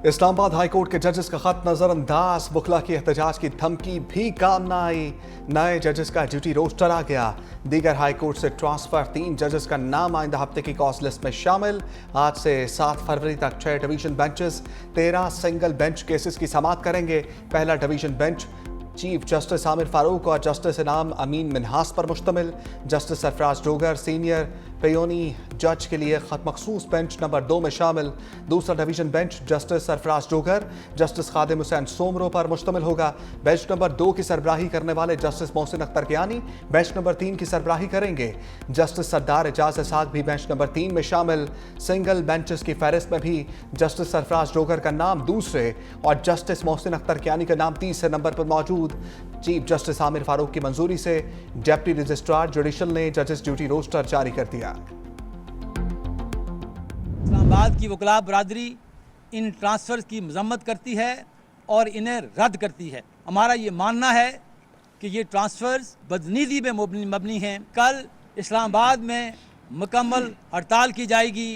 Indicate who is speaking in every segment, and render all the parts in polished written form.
Speaker 1: Islamabad high court के जजेस का खत नजरअंदाज, बुखला की एहतजाज की धमकी भी काम न आई। नए जजेस का ड्यूटी रोस्टर आ गया। दीगर हाई कोर्ट से ट्रांसफर 3 जजेस का नाम आइंदा हफ्ते की कॉज लिस्ट में शामिल। आज से 7 फरवरी तक 6 division benches 13 single bench cases की समाअत करेंगे। पहला division bench chief justice Aamir Farooq और जस्टिस इनाम अमीन मिन्हास पर मुश्तमिल। जस्टिस सरफराज डोगर सीनियर पेयोनी जज के लिए मखसूस बेंच नंबर 2 में शामिल। दूसरा division bench justice Sarfaraz Dogar justice Khadim Hussain Soomro पर मुश्तमिल होगा। बेंच नंबर 2 की सरबराही करने वाले justice Mohsin Akhtar Kayani bench number 3 की सरबराही करेंगे। जस्टिस सरदार एजाज इसाक भी बेंच नंबर 3 में शामिल। सिंगल बेंचेस की फहरिस्त में भी जस्टिस सरफराज डोगर का नाम दूसरे और जस्टिस मोहसिन अख्तर कियानी का नाम तीसरे नंबर पर मौजूद। चीफ जस्टिस आमिर फारूक की मंजूरी से डिप्टी रजिस्ट्रार जुडिशल ने जजेस ड्यूटी रोस्टर जारी कर दिया।
Speaker 2: इस्लामाबाद की वकला बरादरी इन ट्रांसफर की मजम्मत करती है और इन्हें रद्द करती है। हमारा ये मानना है कि ये ट्रांसफर्स बदनीति में मबनी हैं। कल इस्लामाबाद में मुकम्मल हड़ताल की जाएगी।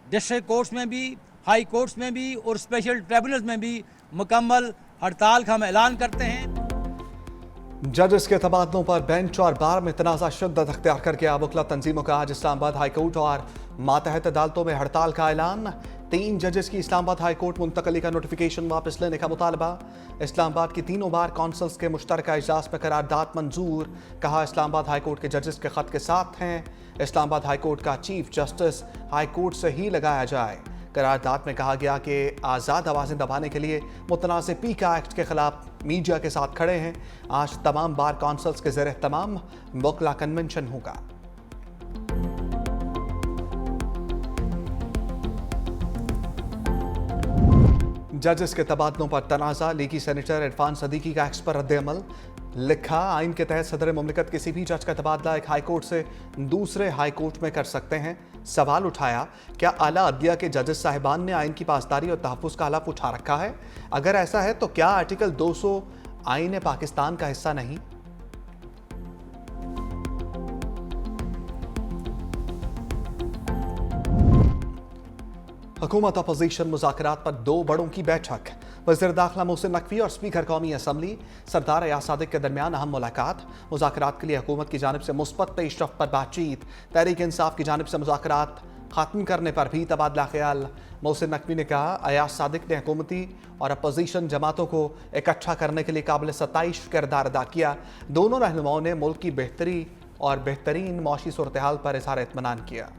Speaker 2: डिस्ट्रिक्ट कोर्ट्स में भी, हाई कोर्ट्स में भी और स्पेशल ट्रिब्यूनल्स में भी मुकम्मल हड़ताल का हम ऐलान करते हैं।
Speaker 1: जजेस के तबादलों पर बेंच और बार में तनाज़ा शिद्दत अख्तियार कर गया। वकला तंजीमों का आज इस्लामाबाद हाई कोर्ट और मातहत अदालतों में हड़ताल का ऐलान। 3 जजेस की इस्लामाबाद हाई कोर्ट मुंतकली का नोटिफिकेशन वापस लेने का मुतालबा। इस्लामाबाद की तीनों बार कौंसल्स के मुश्तरका इजलास में करारदाद मंजूर। कहा इस्लामाबाद हाई कोर्ट के जजेस के खत के साथ हैं। इस्लामाबाद हाई कोर्ट का चीफ जस्टिस हाई कोर्ट से ही लगाया जाए। करारदाद में कहा गया कि आज़ाद आवाज़ें दबाने के लिए मुतनाज़ पीका एक्ट के खिलाफ मीडिया के साथ खड़े हैं। आज तमाम बार काउंसिल्स के ज़ेर तमाम वकला कन्वेंशन होगा। जजेस के तबादलों पर तनाज़ा, लीगी सेनेटर इरफान सदीकी का एक्स पर रद्द-ए-अमल। लिखा, आइन के तहत सदर मुमलिकत किसी भी जज का तबादला एक हाई कोर्ट से दूसरे हाई कोर्ट में कर सकते हैं। सवाल उठाया, क्या आला अदलिया के जजेस साहिबान ने आइन की पासदारी और तहफ़्फ़ुज़ का हलफ उठा रखा है? अगर ऐसा है तो क्या आर्टिकल 200 आइन पाकिस्तान का हिस्सा नहीं? हुकूमत अपोजिशन मुज़ाकरात पर 2 बड़ों की बैठक। वज़ीर दाखिला मोहसिन नकवी और स्पीकर कौमी असम्बली सरदार अयाज सादिक के दरमियान अहम मुलाकात। मुज़ाकरात के लिए हुकूमत की जानिब से मुस्बत पेशरफ्त पर बातचीत। तहरीक इंसाफ की जानिब से मुज़ाकरात ख़त्म करने पर भी तबादला ख्याल। मोहसिन नकवी ने कहा, अयाज सादिक ने हुकूमती और अपोजिशन जमातों को इकट्ठा करने के लिए काबिल सताइश किरदार अदा किया। दोनों रहनुमाओं ने मुल्क की बेहतरी और बेहतरीन मौशी सूरत हाल पर इज़हार इत्मीनान किया।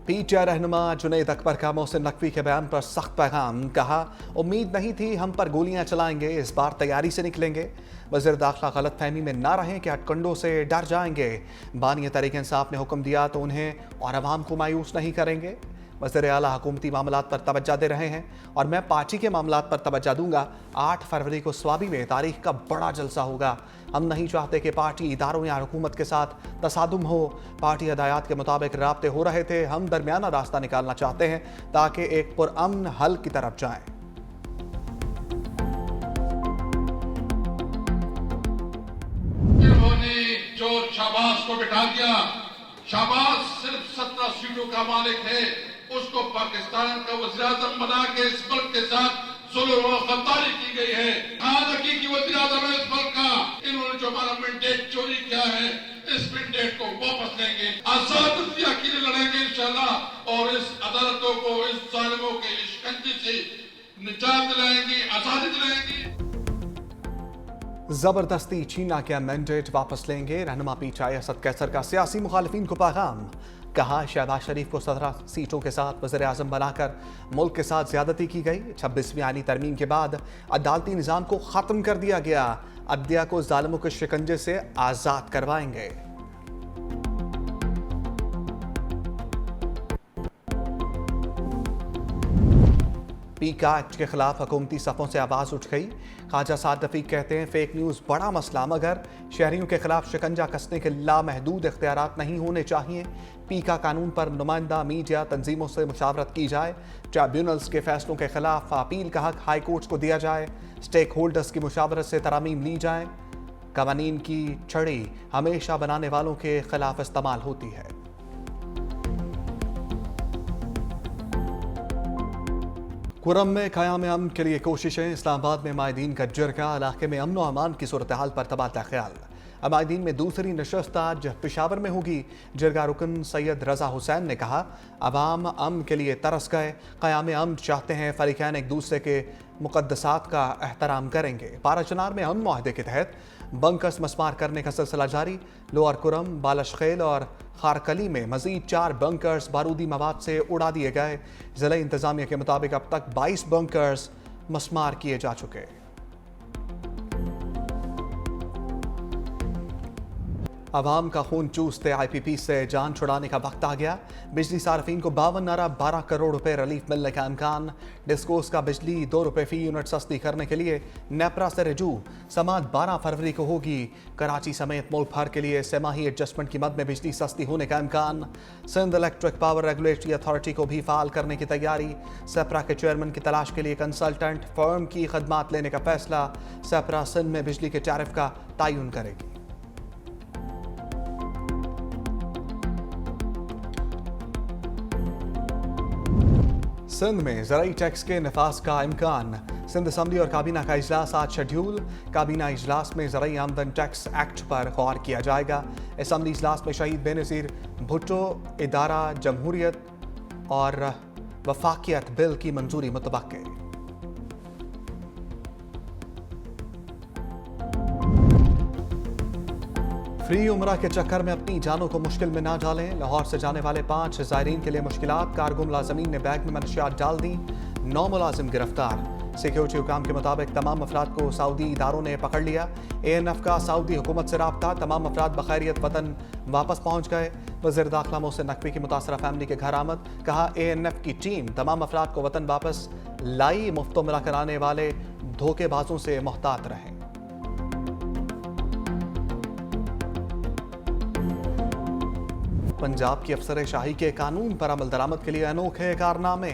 Speaker 1: पीटीआई रहनुमा जुनैद अकबर का मोहसिन नकवी के बयान पर सख्त पैगाम। कहा, उम्मीद नहीं थी हम पर गोलियां चलाएंगे, इस बार तैयारी से निकलेंगे। वज़ीर दाखिला गलत फहमी में ना रहें कि हटकंडों से डर जाएंगे। बानी तहरीक इंसाफ ने हुक्म दिया तो उन्हें और अवाम को मायूस नहीं करेंगे। वज़ीर आला हुकूमती मामलात पर तवज्जो दे रहे हैं और मैं पार्टी के मामलात पर तवज्जो दूंगा। 8 फरवरी को स्वाबी में तारीख का बड़ा जलसा होगा। हम नहीं चाहते कि पार्टी इदारों या हुकूमत के साथ तसादुम हो। पार्टी हदायत के मुताबिक राब्ते हो रहे थे। हम दरमियाना रास्ता निकालना चाहते हैं ताकि एक पुरअमन हल की तरफ जाएं।
Speaker 3: इन्होंने जो शाबाश को बिठा दिया, शाबाश सिर्फ 17 सीटों का मालिक है, उसको पाकिस्तान का वज़ीर-ए-आज़म बना के इस मुल्क के साथ जुल्म और गद्दारी की गई है। आज हकीकी वज़ीर-ए-आज़म है इस मुल्क का। इन्होंने जो हमारा मैंडेट चोरी किया है, इस मैंडेट को वापस लेंगे। आजाद के लिए लड़ेंगे इंशाअल्लाह और इस अदालतों को इस जालिमों के शिकंजे से निजात दिलाएंगे, आजादी दिलाएंगे।
Speaker 1: जबरदस्ती चीना के मैंडेट वापस लेंगे। रहनुमा पीटीआई असद कैसर का सियासी मुखालिफिन को पैगाम। कहा, शहबाज शरीफ को 17 सीटों के साथ वज़ीर आज़म बनाकर मुल्क के साथ ज्यादती की गई। 26वीं आईनी तरमीम के बाद अदालती निज़ाम को ख़त्म कर दिया गया। अदलिया को जालिमों के शिकंजे से आज़ाद करवाएंगे। पीका एक्ट के खिलाफ हुकूमती सफ़ों से आवाज़ उठ गई। ख्वाजा साद रफ़ीक कहते हैं, फेक न्यूज़ बड़ा मसला, मगर शहरियों के खिलाफ शिकंजा कसने के लामहदूद इख्तियारात नहीं होने चाहिए। पीका कानून पर नुमाइंदा मीडिया तंजीमों से मुशावरत की जाए। ट्रिब्यूनल्स के फैसलों के खिलाफ अपील का हक हाई कोर्ट्स को दिया जाए। स्टेक होल्डर्स की मुशावरत से तरामीम ली जाए। कवानीन की छड़ी हमेशा बनाने वालों के खिलाफ इस्तेमाल होती है। कुरम में क़याम अमन के लिए कोशिशें, इस्लामाबाद में माहिदीन का जरगा, इलाके में अमन व अमान की सूरत हाल पर तबादला ख्याल। माहिदीन में दूसरी नशस्त आज पेशावर में होगी। जरगा रुकन सैयद रजा हुसैन ने कहा, अवाम अमन के लिए तरस गए, क़याम अमन चाहते हैं, फरीक़ैन एक दूसरे के मुक़द्दसात का एहतराम करेंगे। पाराचनार में अमन मुआहदे के तहत बंकर्स मस्मार करने का सिलसिला जारी। लोअर कुरम, बालशखेल और खारकली में मजीद 4 बंकर्स बारूदी मवाद से उड़ा दिए गए। ज़िला इंतज़ामिया के मुताबिक अब तक 22 बंकर्स मस्मार किए जा चुके। अवाम का खून चूसते IPP से जान छुड़ाने का वक्त आ गया। बिजली सार्फिन को 52 अरब 12 करोड़ रुपए रिलीफ मिलने का इम्कान। डिस्कोस का बिजली 2 रुपए फी यूनिट सस्ती करने के लिए नेपरा से रजू। समात 12 फरवरी को होगी। कराची समेत मुल्क भर के लिए सेमाही एडजस्टमेंट की मद में बिजली सस्ती होने का इम्कान। Sindh electric power regulatory authority को भी फाल करने की तैयारी। सेपरा के चेयरमैन की तलाश के लिए कंसल्टेंट फर्म की खदमात लेने का फैसला। सेपरा सिंध में बिजली के टैरिफ का तयन करेगी। सिंध में ज़राई टैक्स के नफाज का इम्कान। सिंध असम्बली और काबीना का इजलास आज शेड्यूल। काबीना इजलास में ज़राई आमदन टैक्स एक्ट पर गौर किया जाएगा। असम्बली इजलास में शहीद बेनज़ीर भुट्टो इदारा जमहूरियत और वफाकियत बिल की मंजूरी मुतवक्के। फ्री उमरा के चक्कर में अपनी जानों को मुश्किल में ना डालें। लाहौर से जाने वाले 5 ज़ायरीन के लिए मुश्किलात। कारगो मुलाजमीन ने बैग में मनशियात डाल दी। 9 मुलाजिम गिरफ्तार। सिक्योरिटी हुकाम के मुताबिक तमाम अफराद को सऊदी इदारों ने पकड़ लिया। ANF का सऊदी हुकूमत से राब्ता। तमाम अफराद बखैरियत वतन वापस पहुँच गए। वज़ीर दाखिला मोहसिन नकवी की मुतासरा फैमिली के घर आमद। कहा, ANF की टीम तमाम अफराद को वतन वापस लाई। मुफ्त उमरा कराने वाले धोखेबाजों से मुहतात रहें। पंजाब की अफसर शाही के कानून पर अमल दरामद के लिए अनोखे कारनामे।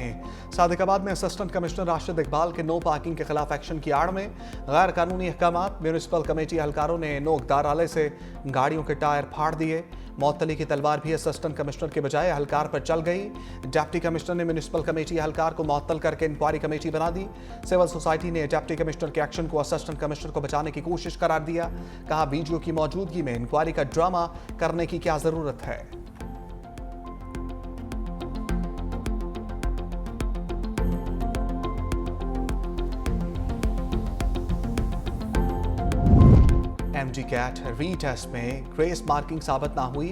Speaker 1: सादिकाबाद में असिस्टेंट कमिश्नर राशिद इकबाल के नो पार्किंग के खिलाफ एक्शन की आड़ में गैर कानूनी अहकामात। म्यूनिसिपल कमेटी एहलकारों ने नोकदार आले से गाड़ियों के टायर फाड़ दिए। मौतली की तलवार भी असिस्टेंट कमिश्नर के बजाय एहलकार पर चल गई। डिप्टी कमिश्नर ने म्यूनिसिपल कमेटी एहलकार को मुअत्तल करके इंक्वायरी कमेटी बना दी। सिविल सोसाइटी ने डिप्टी कमिश्नर के एक्शन को असिस्टेंट कमिश्नर को बचाने की कोशिश करार दिया। कहा, BGO की मौजूदगी में इंक्वायरी का ड्रामा करने की क्या जरूरत है। MG कैट रीटेस्ट में ग्रेस मार्किंग साबित ना हुई।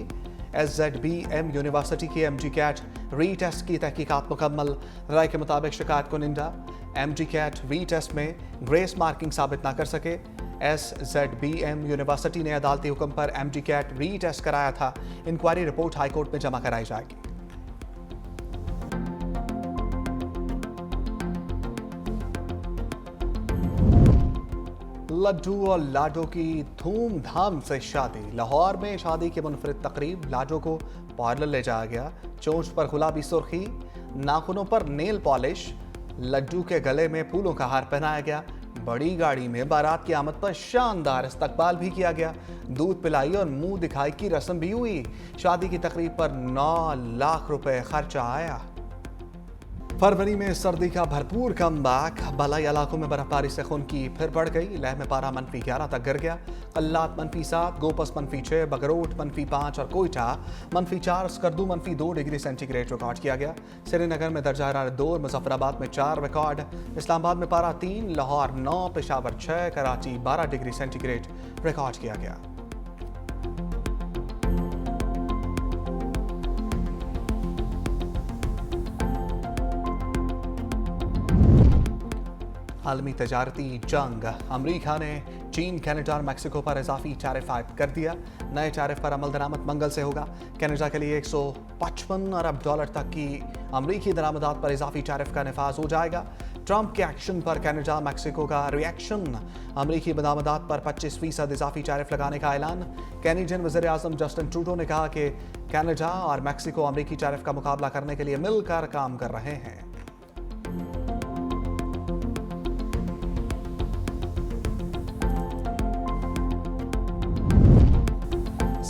Speaker 1: SZBM यूनिवर्सिटी की MG कैट रीटेस्ट की तहकीकात मुकम्मल। राय के मुताबिक शिकायत कुनिंदा MG कैट रीटेस्ट में ग्रेस मार्किंग साबित ना कर सके। SZBM यूनिवर्सिटी ने अदालती हुक्म पर MG कैट रीटेस्ट कराया था। इंक्वायरी रिपोर्ट हाईकोर्ट में जमा कराई जाएगी। लड्डू और लाडो की धूमधाम से शादी। लाहौर में शादी की मुनफरिद तकरीब। लाडो को पार्लर ले जाया गया। चोंच पर गुलाबी सुर्खी, नाखूनों पर नेल पॉलिश। लड्डू के गले में फूलों का हार पहनाया गया। बड़ी गाड़ी में बारात की आमद पर शानदार इस्तकबाल भी किया गया। दूध पिलाई और मुंह दिखाई की रस्म भी हुई। शादी की तकरीब पर 9 लाख रुपए खर्चा आया। फरवरी में सर्दी का भरपूर कमबैक। बलाई इलाकों में बर्फबारी से खुनकी फिर बढ़ गई। लह में पारा -11 तक गिर गया। कल्लात -7, गोपस -6, बगरोट -5 और Quetta -4, Skardu -2 degree centigrade record किया गया। श्रीनगर में दर्जा हरारत 2, मुजफ्फराबाद में 4 रिकॉर्ड। इस्लामाबाद में पारा 3, Lahore 9, Peshawar 6, Karachi 12 degree centigrade record किया गया। आलमी तजारती जंग। अमरीका ने चीन, कनाडा और मैक्सिको पर इजाफी टैरिफ आयद कर दिया। नए टैरिफ पर अमल दरामद मंगल से होगा। कनाडा के लिए $155 अरब तक की अमरीकी दरामदात पर इजाफी टैरिफ का नफाज हो जाएगा। ट्रंप के एक्शन पर कनाडा, मैक्सिको का रिएक्शन। अमरीकी दरामदात पर 25% इजाफी टैरिफ लगाने का ऐलान। कैनेडियन वज़ीर आज़म जस्टिन ट्रूडो ने कहा कि कनाडा और मैक्सिको अमरीकी टैरिफ का मुकाबला करने के लिए मिलकर काम कर रहे हैं।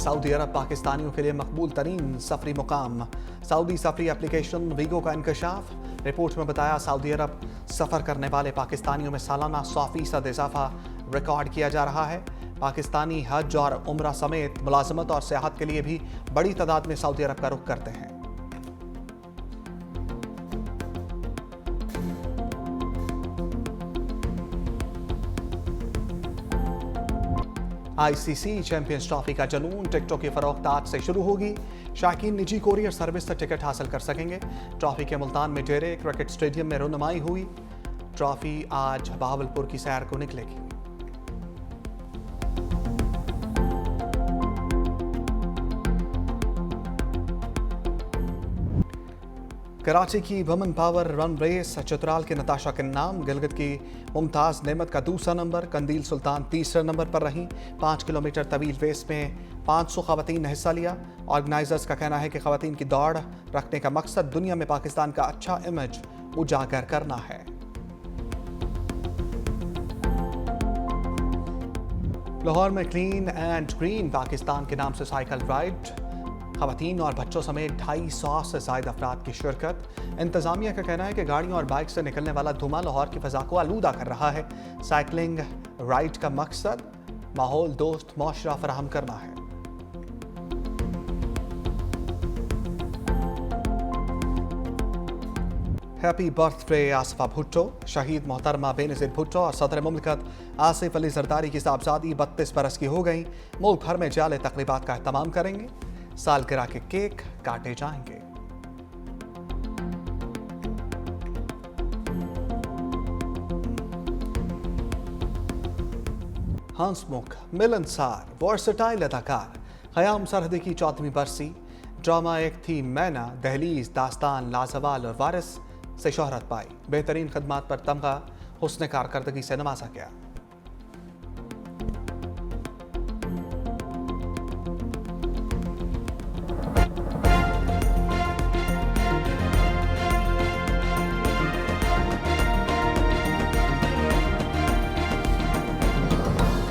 Speaker 1: सऊदी अरब पाकिस्तानियों के लिए मकबूल तरीन सफरी मुकाम। सऊदी सफरी एप्लीकेशन वीगो का इंकशाफ। रिपोर्ट में बताया सऊदी अरब सफ़र करने वाले पाकिस्तानियों में सालाना 100% इजाफा रिकॉर्ड किया जा रहा है। पाकिस्तानी हज और उम्रा समेत मुलाजमत और सियाहत के लिए भी बड़ी तादाद में सऊदी अरब का रुख करते हैं। आईसीसी चैंपियंस ट्रॉफी का जुनून, टिकटों की फरोख्त आज से शुरू होगी। शायकीन निजी कोरियर सर्विस से टिकट हासिल कर सकेंगे। ट्रॉफी के मुल्तान में डेरे क्रिकेट स्टेडियम में रुनुमाई हुई। ट्रॉफी आज बहावलपुर की सैर को निकलेगी। कराची की women power run race, Chitral के नताशा के नाम, गिलगित की मुमताज़ नेमत का दूसरा नंबर, कंदील सुल्तान तीसरे नंबर पर रहीं। 5 किलोमीटर तवील रेस में 500 खवातीन ने हिस्सा लिया। ऑर्गेनाइजर्स का कहना है कि खवातीन की दौड़ रखने का मकसद दुनिया में पाकिस्तान का अच्छा इमेज उजागर करना है। लाहौर में क्लीन एंड ग्रीन पाकिस्तान के नाम से साइकिल राइड, खवातीन और बच्चों समेत 250 से ज्यादा अफराद की शिरकत। इंतजामिया का कहना है कि गाड़ियों और बाइक से निकलने वाला धुआं लाहौर की फिजा को आलूदा कर रहा है। साइकिलिंग राइड का मकसद माहौल दोस्त मौशरा फराहम करना है। Happy birthday Asifa Bhutto. शहीद मोहतरमा बेनज़ीर भुट्टो और सदर मुमलिकत आसिफ अली जरदारी की साहबजादी 32 बरस की हो गई। मुल्क भर में जाले तकरीबात का एहतमाम करेंगे। सालगिरह के केक काटे जाएंगे। हंसमुख, मिलनसार, वर्सटाइल अदाकार ख़याम सरहदी की 14वीं बरसी। ड्रामा एक थी मैना, दहलीज, दास्तान, लाजवाल और वारिस से शोहरत पाई। बेहतरीन खदमात पर तमगा, हुस्न कारकर्दगी से नवाजा गया।